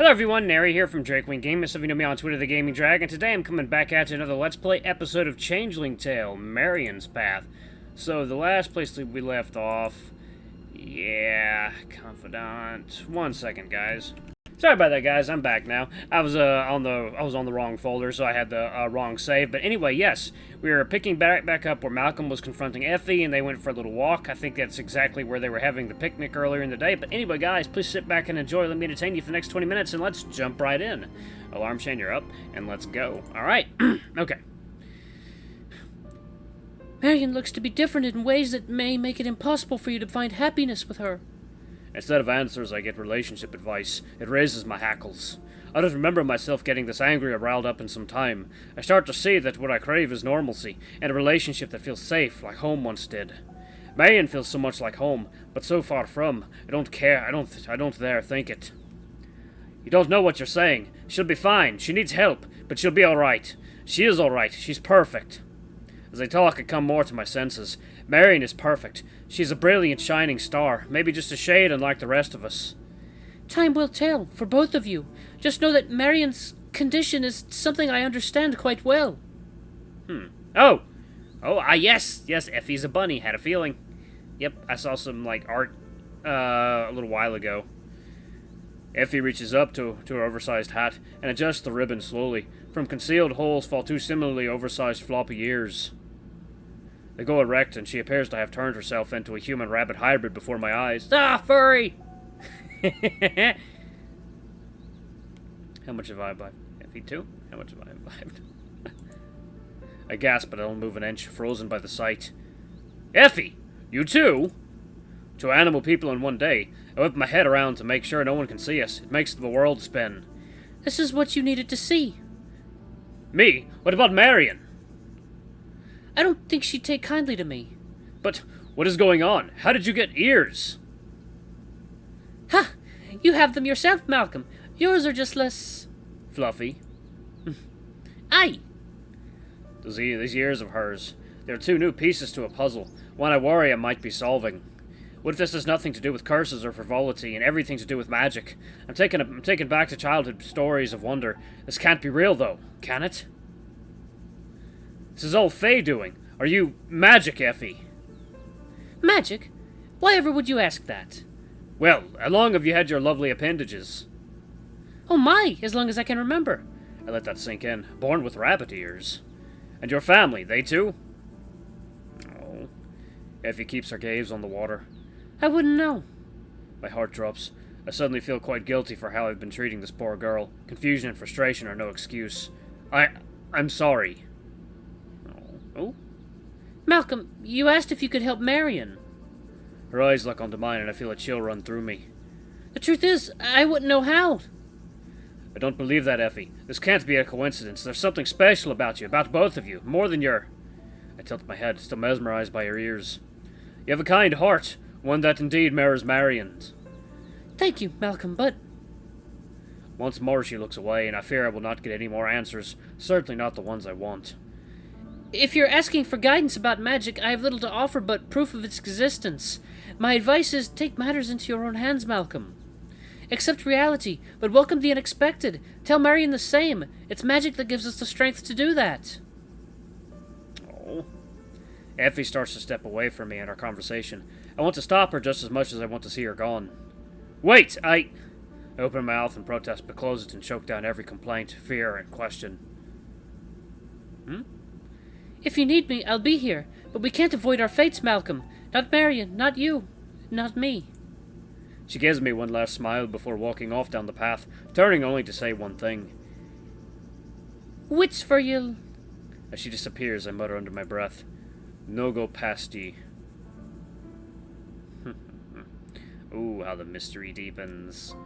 Hello everyone, Nary here from Drakewing Gaming. Some of you know me on Twitter, The Gaming Dragon. Today I'm coming back at you another Let's Play episode of Changeling Tale, Marion's Path. So the last place that we left off, yeah, Confidant. 1 second, guys. Sorry about that, guys. I'm back now. I was on the wrong folder, so I had the wrong save. But anyway, yes, we were picking back up where Malcolm was confronting Effie, and they went for a little walk. I think that's exactly where they were having the picnic earlier in the day. But anyway, guys, please sit back and enjoy. Let me entertain you for the next 20 minutes, and let's jump right in. Alarm chain, you're up, and let's go. All right. Okay. Marion looks to be different in ways that may make it impossible for you to find happiness with her. Instead of answers, I get relationship advice. It raises my hackles. I don't remember myself getting this angry or riled up in some time. I start to see that what I crave is normalcy, and a relationship that feels safe, like home once did. Marion feels so much like home, but so far from. I don't care. I don't dare think it. You don't know what you're saying. She'll be fine. She needs help, but she'll be alright. She is alright. She's perfect. As I talk, I come more to my senses. Marion is perfect. She's a brilliant, shining star, maybe just a shade unlike the rest of us. Time will tell, for both of you. Just know that Marion's condition is something I understand quite well. Oh, yes, Effie's a bunny, had a feeling. Yep, I saw some, art, a little while ago. Effie reaches up to her oversized hat and adjusts the ribbon slowly. From concealed holes fall two similarly oversized floppy ears. They go erect, and she appears to have turned herself into a human-rabbit hybrid before my eyes. Ah, furry! How much have I imbibed? Effie 2? How much have I imbibed? I gasp, but I don't move an inch, frozen by the sight. Effie! You too? Two animal people in one day. I whip my head around to make sure no one can see us. It makes the world spin. This is what you needed to see. Me? What about Marion? I don't think she'd take kindly to me. But what is going on? How did you get ears? Ha! You have them yourself, Malcolm. Yours are just less... fluffy. Aye! These ears of hers. They're two new pieces to a puzzle. One I worry I might be solving. What if this has nothing to do with curses or frivolity and everything to do with magic? I'm taken back to childhood stories of wonder. This can't be real, though, can it? This is all Faye doing. Are you magic, Effie? Magic? Why ever would you ask that? Well, how long have you had your lovely appendages? Oh my, as long as I can remember. I let that sink in. Born with rabbit ears. And your family, they too? Oh. Effie keeps her gaze on the water. I wouldn't know. My heart drops. I suddenly feel quite guilty for how I've been treating this poor girl. Confusion and frustration are no excuse. I'm sorry. Oh? Malcolm, you asked if you could help Marion. Her eyes look onto mine and I feel a chill run through me. The truth is, I wouldn't know how. I don't believe that, Effie. This can't be a coincidence. There's something special about you, about both of you, more than your... I tilt my head, still mesmerized by her ears. You have a kind heart, one that indeed mirrors Marion's. Thank you, Malcolm, but... Once more she looks away, and I fear I will not get any more answers, certainly not the ones I want. If you're asking for guidance about magic, I have little to offer but proof of its existence. My advice is take matters into your own hands, Malcolm. Accept reality, but welcome the unexpected. Tell Marion the same. It's magic that gives us the strength to do that. Oh. Effie starts to step away from me in our conversation. I want to stop her just as much as I want to see her gone. Wait, I open my mouth in protest, but close it and choke down every complaint, fear, and question. If you need me, I'll be here. But we can't avoid our fates, Malcolm. Not Marion, not you, not me. She gives me one last smile before walking off down the path, turning only to say one thing. Wits for you. As she disappears, I mutter under my breath, "No go past ye." Ooh, how the mystery deepens.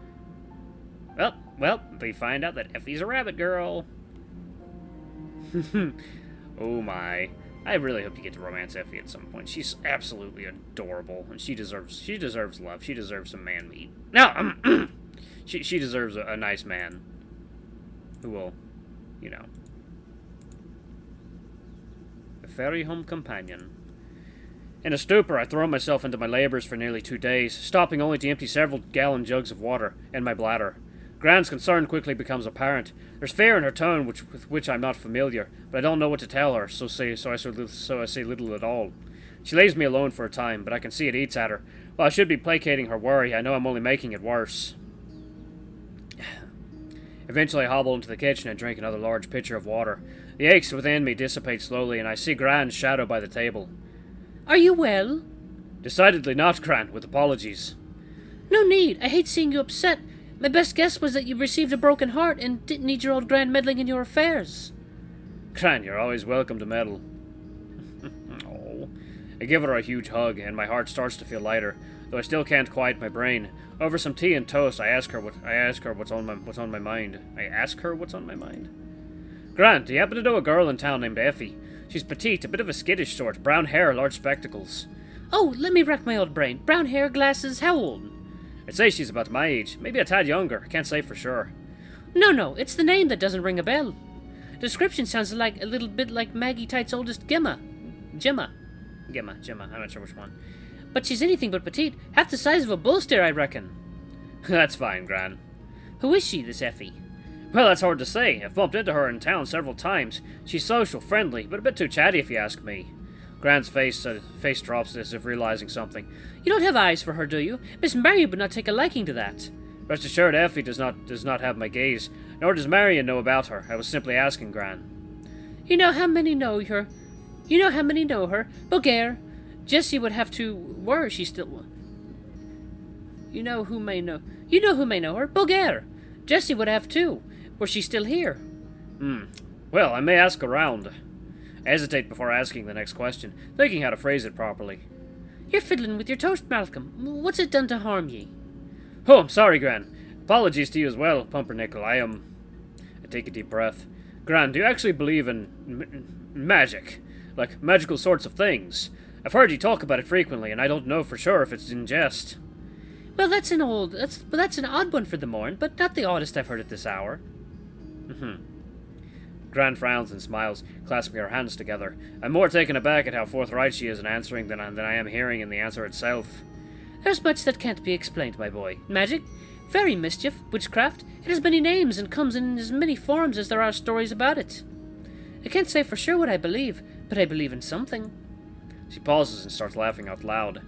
Well, we find out that Effie's a rabbit girl. Oh my. I really hope you get to romance Effie at some point. She's absolutely adorable, and she deserves love. She deserves some man meat. No, she deserves a nice man who will, a fairy home companion. In a stupor, I throw myself into my labors for nearly 2 days, stopping only to empty several gallon jugs of water and my bladder. Gran's concern quickly becomes apparent. There's fear in her tone with which I'm not familiar, but I don't know what to tell her, so I say little at all. She leaves me alone for a time, but I can see it eats at her. While I should be placating her worry, I know I'm only making it worse. Eventually I hobble into the kitchen and drink another large pitcher of water. The aches within me dissipate slowly, and I see Gran's shadow by the table. Are you well? Decidedly not, Gran, with apologies. No need. I hate seeing you upset. My best guess was that you received a broken heart and didn't need your old Gran meddling in your affairs. Gran, you're always welcome to meddle. Oh. I give her a huge hug, and my heart starts to feel lighter, though I still can't quiet my brain. Over some tea and toast, I ask her what's on my mind. I ask her what's on my mind. Gran, do you happen to know a girl in town named Effie? She's petite, a bit of a skittish sort, brown hair, large spectacles. Oh, let me rack my old brain. Brown hair, glasses, how old? I'd say she's about my age, maybe a tad younger, I can't say for sure. No, it's the name that doesn't ring a bell. Description sounds like a little bit like Maggie Tight's oldest Gemma, I'm not sure which one. But she's anything but petite, half the size of a bull steer, I reckon. That's fine, Gran. Who is she, this Effie? Well, that's hard to say. I've bumped into her in town several times. She's social, friendly, but a bit too chatty if you ask me. Gran's face drops as if realizing something. You don't have eyes for her, do you? Miss Marion would not take a liking to that. Rest assured, Effie does not have my gaze, nor does Marion know about her. I was simply asking Gran. You know how many know her? Bulgaire. Jessie would have to. Were she still? You know who may know her? Bulgaire. Jessie would have too. Were she still here? Well, I may ask around. I hesitate before asking the next question, thinking how to phrase it properly. You're fiddling with your toast, Malcolm. What's it done to harm ye? Oh, I'm sorry, Gran. Apologies to you as well, Pumpernickel. I take a deep breath. Gran, do you actually believe in magic? Like, magical sorts of things? I've heard you talk about it frequently, and I don't know for sure if it's in jest. Well, that's an odd one for the morn, but not the oddest I've heard at this hour. Gran frowns and smiles, clasping her hands together. I'm more taken aback at how forthright she is in answering than I am hearing in the answer itself. There's much that can't be explained, my boy. Magic, fairy mischief, witchcraft, it has many names and comes in as many forms as there are stories about it. I can't say for sure what I believe, but I believe in something. She pauses and starts laughing out loud.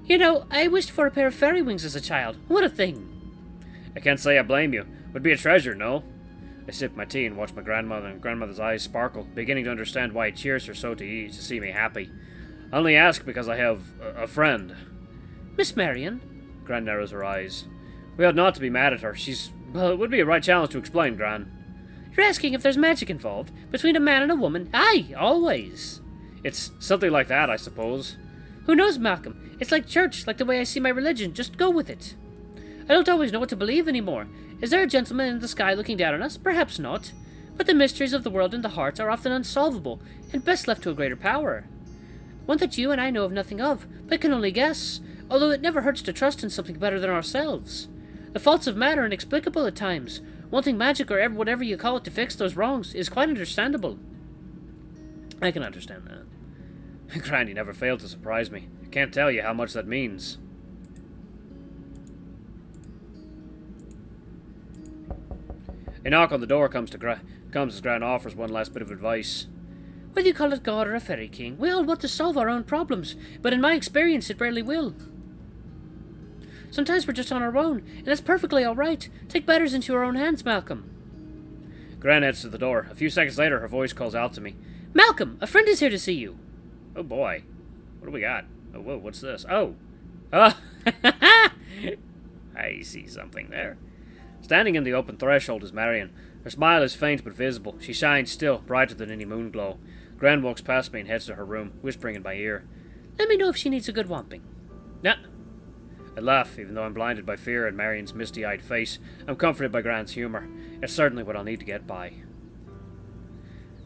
You know, I wished for a pair of fairy wings as a child. What a thing. I can't say I blame you. Would be a treasure, no? I sip my tea and watch my grandmother's eyes sparkle, beginning to understand why it cheers her so to see me happy. I only ask because I have a friend. Miss Marion? Gran narrows her eyes. We ought not to be mad at her. Well, it would be a right challenge to explain, Gran. You're asking if there's magic involved? Between a man and a woman? Aye, always. It's something like that, I suppose. Who knows, Malcolm? It's like church, like the way I see my religion. Just go with it. I don't always know what to believe anymore. Is there a gentleman in the sky looking down on us? Perhaps not. But the mysteries of the world and the heart are often unsolvable, and best left to a greater power. One that you and I know of nothing of, but can only guess, although it never hurts to trust in something better than ourselves. The faults of man are inexplicable at times. Wanting magic or whatever you call it to fix those wrongs is quite understandable. I can understand that. Gran, you never fail to surprise me. I can't tell you how much that means. A knock on the door comes as Gran offers one last bit of advice. Whether you call it God or a fairy king, we all want to solve our own problems, but in my experience it rarely will. Sometimes we're just on our own, and that's perfectly alright. Take matters into your own hands, Malcolm. Gran heads to the door. A few seconds later, her voice calls out to me. Malcolm, a friend is here to see you. Oh boy. What do we got? Oh, whoa, what's this? Oh! Ah! I see something there. Standing in the open threshold is Marion. Her smile is faint but visible. She shines still, brighter than any moonglow. Gran walks past me and heads to her room, whispering in my ear. Let me know if she needs a good whomping. Nah. I laugh, even though I'm blinded by fear and Marion's misty-eyed face. I'm comforted by Gran's humour. It's certainly what I'll need to get by.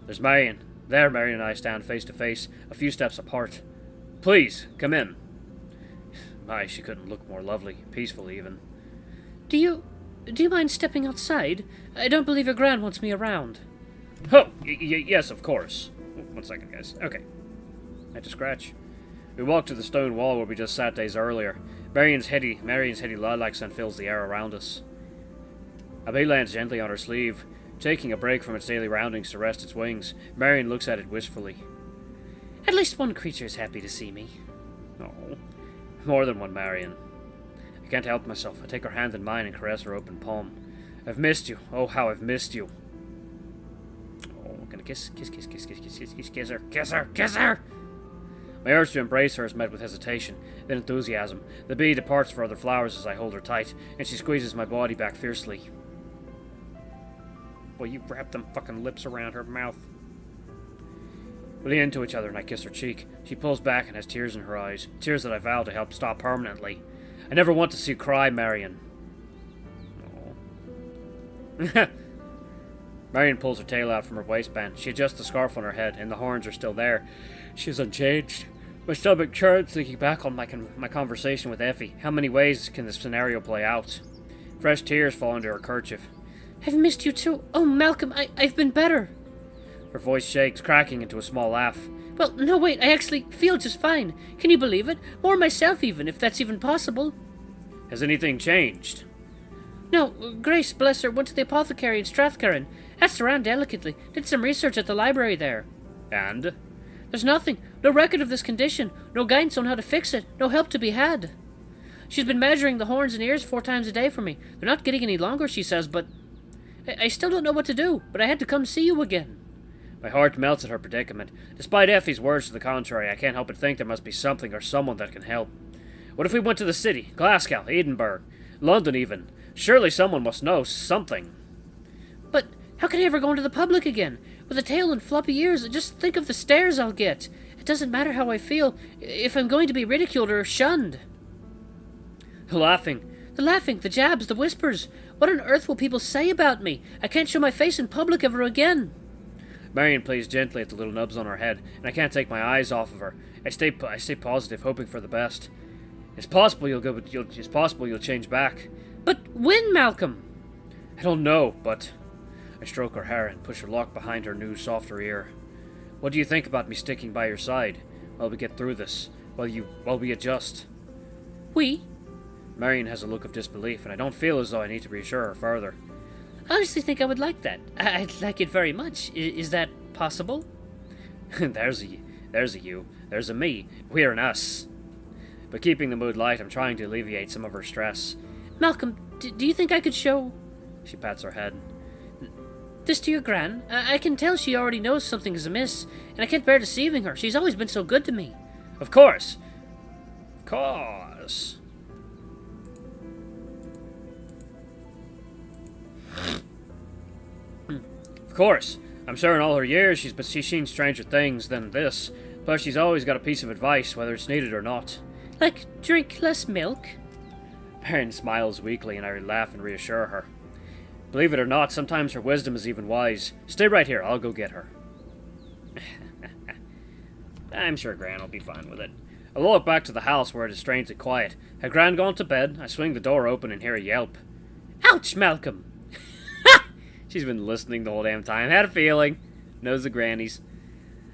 There's Marion. There, Marion and I stand face to face, a few steps apart. Please, come in. My, she couldn't look more lovely, peaceful even. Do you mind stepping outside? I don't believe your Gran wants me around. Oh, yes, of course. 1 second, guys. Okay. I had to scratch. We walk to the stone wall where we just sat days earlier. Marion's heady lilac scent fills the air around us. A bee lands gently on her sleeve, taking a break from its daily roundings to rest its wings. Marion looks at it wistfully. At least one creature is happy to see me. Oh, more than one, Marion. I can't help myself. I take her hand in mine and caress her open palm. I've missed you. Oh, how I've missed you. Oh, I'm gonna kiss her. My urge to embrace her is met with hesitation, then enthusiasm. The bee departs for other flowers as I hold her tight, and she squeezes my body back fiercely. Well, you wrap them fucking lips around her mouth. We lean into each other and I kiss her cheek. She pulls back and has tears in her eyes, tears that I vow to help stop permanently. I never want to see you cry, Marion. Oh. Marion pulls her tail out from her waistband. She adjusts the scarf on her head, and the horns are still there. She is unchanged. My stomach churns thinking back on my conversation with Effie. How many ways can this scenario play out? Fresh tears fall into her kerchief. I've missed you too. Oh, Malcolm, I've been better. Her voice shakes, cracking into a small laugh. Well, no, wait, I actually feel just fine. Can you believe it? More myself even, if that's even possible. Has anything changed? No, Grace, bless her, went to the apothecary in Strathcarron. Asked around delicately. Did some research at the library there. And? There's nothing. No record of this condition. No guidance on how to fix it. No help to be had. She's been measuring the horns and ears 4 times a day for me. They're not getting any longer, she says, but... I still don't know what to do, but I had to come see you again. My heart melts at her predicament. Despite Effie's words to the contrary, I can't help but think there must be something or someone that can help. What if we went to the city? Glasgow, Edinburgh, London even. Surely someone must know something. But how can I ever go into the public again? With a tail and floppy ears, just think of the stares I'll get. It doesn't matter how I feel, if I'm going to be ridiculed or shunned. The laughing, the jabs, the whispers. What on earth will people say about me? I can't show my face in public ever again. Marion plays gently at the little nubs on her head, and I can't take my eyes off of her. I stay positive, hoping for the best. It's possible you'll change back. But when, Malcolm? I don't know, but... I stroke her hair and push her lock behind her new, softer ear. What do you think about me sticking by your side while we get through this? While we adjust? We? Marion has a look of disbelief, and I don't feel as though I need to reassure her further. I honestly think I would like that. I'd like it very much. Is that possible? There's a you. There's a me. We're an us. But keeping the mood light, I'm trying to alleviate some of her stress. Malcolm, do you think I could show... She pats her head. This to your Gran? I can tell she already knows something is amiss, and I can't bear deceiving her. She's always been so good to me. Of course. Of course. Of course. I'm sure in all her years she's seen stranger things than this. Plus she's always got a piece of advice, whether it's needed or not. Like, drink less milk? Marion smiles weakly, and I laugh and reassure her. Believe it or not, sometimes her wisdom is even wise. Stay right here, I'll go get her. I'm sure Gran will be fine with it. I walk back to the house where it is strangely quiet. Had Gran gone to bed? I swing the door open and hear a yelp. Ouch, Malcolm! She's been listening the whole damn time. Had a feeling. Knows the grannies.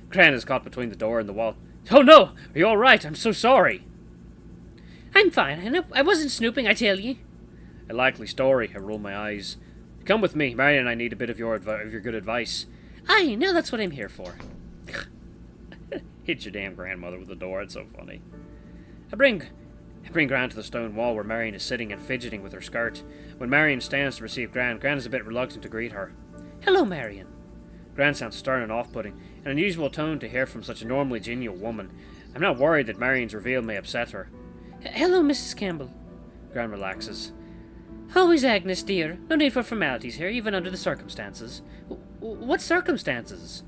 Gran is caught between the door and the wall. Oh no! Are you alright? I'm so sorry. I'm fine. I wasn't snooping, I tell ye. A likely story. I roll my eyes. Come with me. Marion and I need a bit of your good advice. Aye, now that's what I'm here for. Hit your damn grandmother with the door. It's so funny. I bring Gran to the stone wall where Marion is sitting and fidgeting with her skirt. When Marion stands to receive Gran is a bit reluctant to greet her. Hello, Marion. Gran sounds stern and off-putting, an unusual tone to hear from such a normally genial woman. I'm not worried that Marion's reveal may upset her. Hello, Mrs. Campbell. Gran relaxes. Always Agnes, dear. No need for formalities here, even under the circumstances. What circumstances?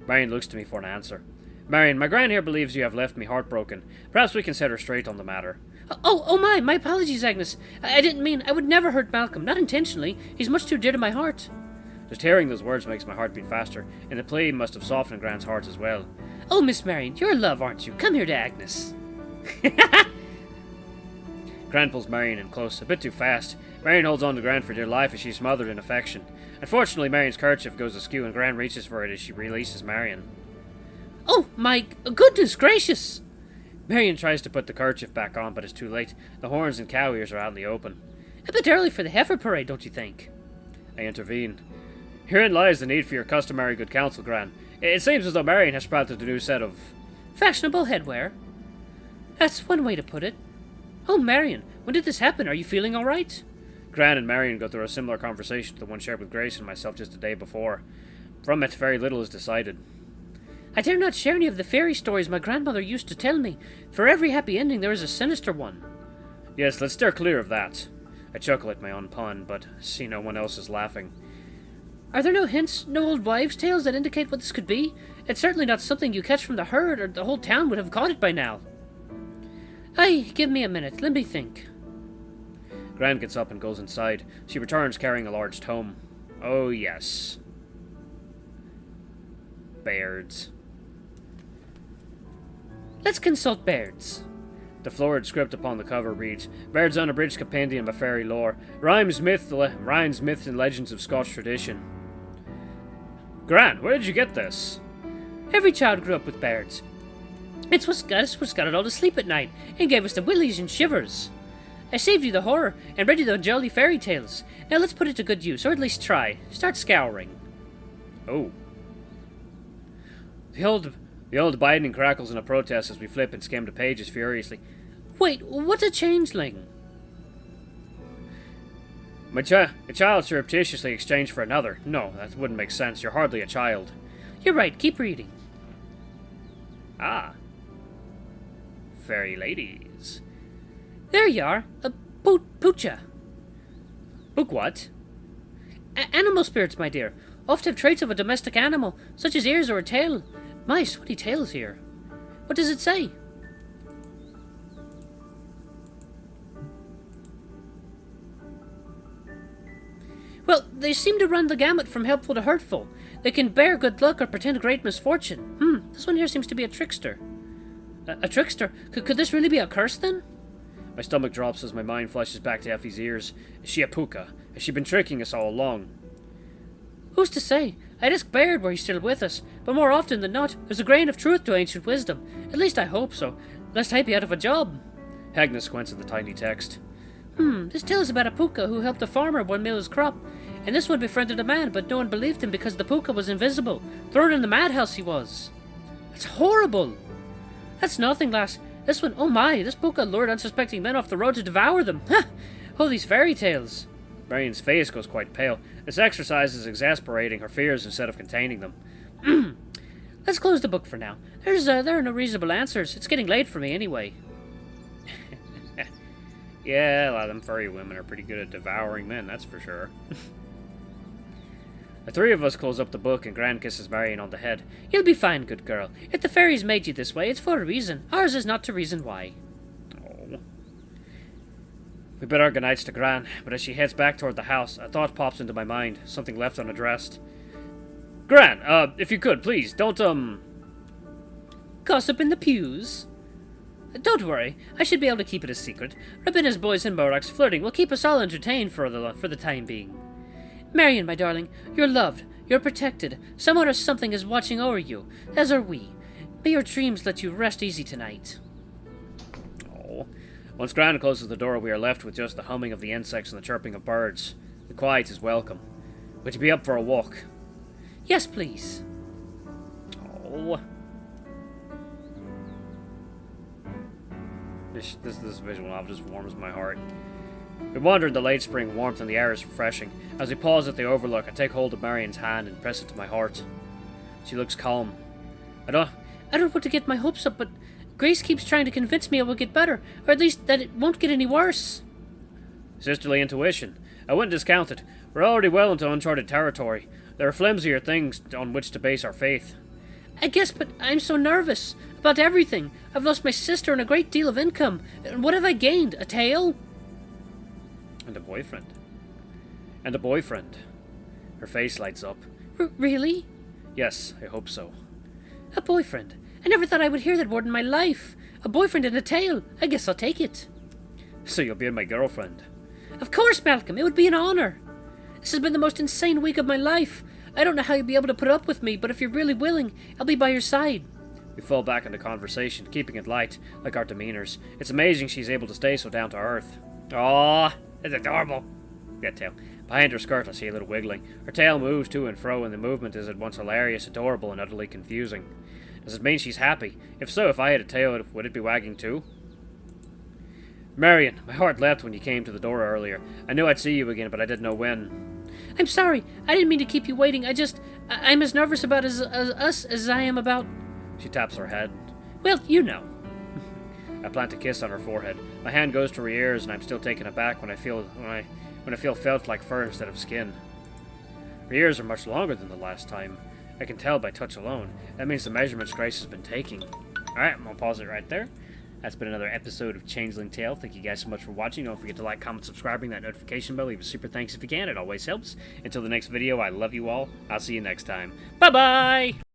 Marion looks to me for an answer. Marion, my Gran here believes you have left me heartbroken. Perhaps we can set her straight on the matter. Oh my apologies, Agnes. I didn't mean, I would never hurt Malcolm, not intentionally. He's much too dear to my heart. Just hearing those words makes my heart beat faster, and the plea must have softened Gran's heart as well. Oh, Miss Marion, you're a love, aren't you? Come here to Agnes. Gran pulls Marion in close, a bit too fast. Marion holds on to Gran for dear life as she's smothered in affection. Unfortunately, Marion's kerchief goes askew and Gran reaches for it as she releases Marion. Oh, my goodness gracious! Marion tries to put the kerchief back on, but it's too late. The horns and cow ears are out in the open. A bit early for the heifer parade, don't you think? I intervene. Herein lies the need for your customary good counsel, Gran. It seems as though Marion has sprouted a new set of... fashionable headwear. That's one way to put it. Oh, Marion, when did this happen? Are you feeling all right? Gran and Marion go through a similar conversation to the one shared with Grace and myself just a day before. From it, very little is decided. I dare not share any of the fairy stories my grandmother used to tell me. For every happy ending there is a sinister one. Yes, let's steer clear of that. I chuckle at my own pun, but see no one else is laughing. Are there no hints, no old wives' tales that indicate what this could be? It's certainly not something you catch from the herd, or the whole town would have caught it by now. Aye, give me a minute, let me think. Gran gets up and goes inside. She returns carrying a large tome. Oh, yes. Bairds. Let's consult Baird's. The florid script upon the cover reads, Baird's unabridged compendium of fairy lore. Rhymes, myths, and legends of Scotch tradition. Gran, where did you get this? Every child grew up with Baird's. It's what's got it all to sleep at night, and gave us the willies and shivers. I saved you the horror, and read you the jolly fairy tales. Now let's put it to good use, or at least try. Start scouring. Oh. The old binding crackles in a protest as we flip and skim the pages furiously. Wait, what's a changeling? A child surreptitiously exchanged for another. No, that wouldn't make sense. You're hardly a child. You're right, keep reading. Ah. Fairy ladies. There you are, a poocha. Book what? Animal spirits, my dear. Oft have traits of a domestic animal, such as ears or a tail. My sweaty tails here. What does it say? Well, they seem to run the gamut from helpful to hurtful. They can bear good luck or pretend great misfortune. This one here seems to be a trickster. A trickster? Could this really be a curse, then? My stomach drops as my mind flashes back to Effie's ears. Is she a puka? Has she been tricking us all along? Who's to say? I'd ask Baird were he still with us, but more often than not, there's a grain of truth to ancient wisdom. At least I hope so, lest I be out of a job. Agnes squints at the tiny text. This tale is about a puka who helped a farmer one mill his crop, and this one befriended a man, but no one believed him because the puka was invisible. Thrown in the madhouse he was. That's horrible. That's nothing, lass. This one, oh my, this puka lured unsuspecting men off the road to devour them. Ha! Oh, these fairy tales. Marion's face goes quite pale. This exercise is exasperating her fears instead of containing them. Let's close the book for now. There are no reasonable answers. It's getting late for me anyway. Yeah, a lot of them furry women are pretty good at devouring men, that's for sure. The three of us close up the book and Gran kisses Marion on the head. You'll be fine, good girl. If the fairies made you this way, it's for a reason. Ours is not to reason why. Oh. We bid our goodnights to Gran, but as she heads back toward the house, a thought pops into my mind, something left unaddressed. Gran, if you could, please, don't, Gossip in the pews? Don't worry, I should be able to keep it a secret. Rabina's boys and Moroc's flirting will keep us all entertained for the time being. Marion, my darling, you're loved, you're protected. Someone or something is watching over you, as are we. May your dreams let you rest easy tonight. Oh. Once Gran closes the door, we are left with just the humming of the insects and the chirping of birds. The quiet is welcome. Would you be up for a walk? Yes, please. Oh. This visual novel just warms my heart. We wander in the late spring warmth and the air is refreshing. As we pause at the overlook, I take hold of Marion's hand and press it to my heart. She looks calm. I don't want to get my hopes up, but Grace keeps trying to convince me it will get better, or at least that it won't get any worse. Sisterly intuition. I wouldn't discount it. We're already well into uncharted territory. There are flimsier things on which to base our faith. I guess, but I'm so nervous about everything. I've lost my sister and a great deal of income. And what have I gained? A tail? And a boyfriend. And a boyfriend. Her face lights up. Really? Yes, I hope so. A boyfriend? I never thought I would hear that word in my life. A boyfriend and a tail. I guess I'll take it. So you'll be my girlfriend? Of course, Malcolm. It would be an honor. This has been the most insane week of my life. I don't know how you'll be able to put up with me, but if you're really willing, I'll be by your side. We fall back into conversation, keeping it light, like our demeanors. It's amazing she's able to stay so down to earth. Aww, it's adorable. Get tail. Behind her skirt, I see a little wiggling. Her tail moves to and fro, and the movement is at once hilarious, adorable, and utterly confusing. Does it mean she's happy? If so, if I had a tail, would it be wagging too? Marion, my heart leapt when you came to the door earlier. I knew I'd see you again, but I didn't know when. I'm sorry. I didn't mean to keep you waiting. I'm as nervous about us as I am about... She taps her head. Well, you know. I plant a kiss on her forehead. My hand goes to her ears, and I'm still taken aback when I feel felt like fur instead of skin. Her ears are much longer than the last time. I can tell by touch alone. That means the measurements Grace has been taking. Alright, I'm gonna pause it right there. That's been another episode of Changeling Tale. Thank you guys so much for watching. Don't forget to like, comment, subscribe, ring that notification bell. Leave a super thanks if you can. It always helps. Until the next video, I love you all. I'll see you next time. Bye-bye!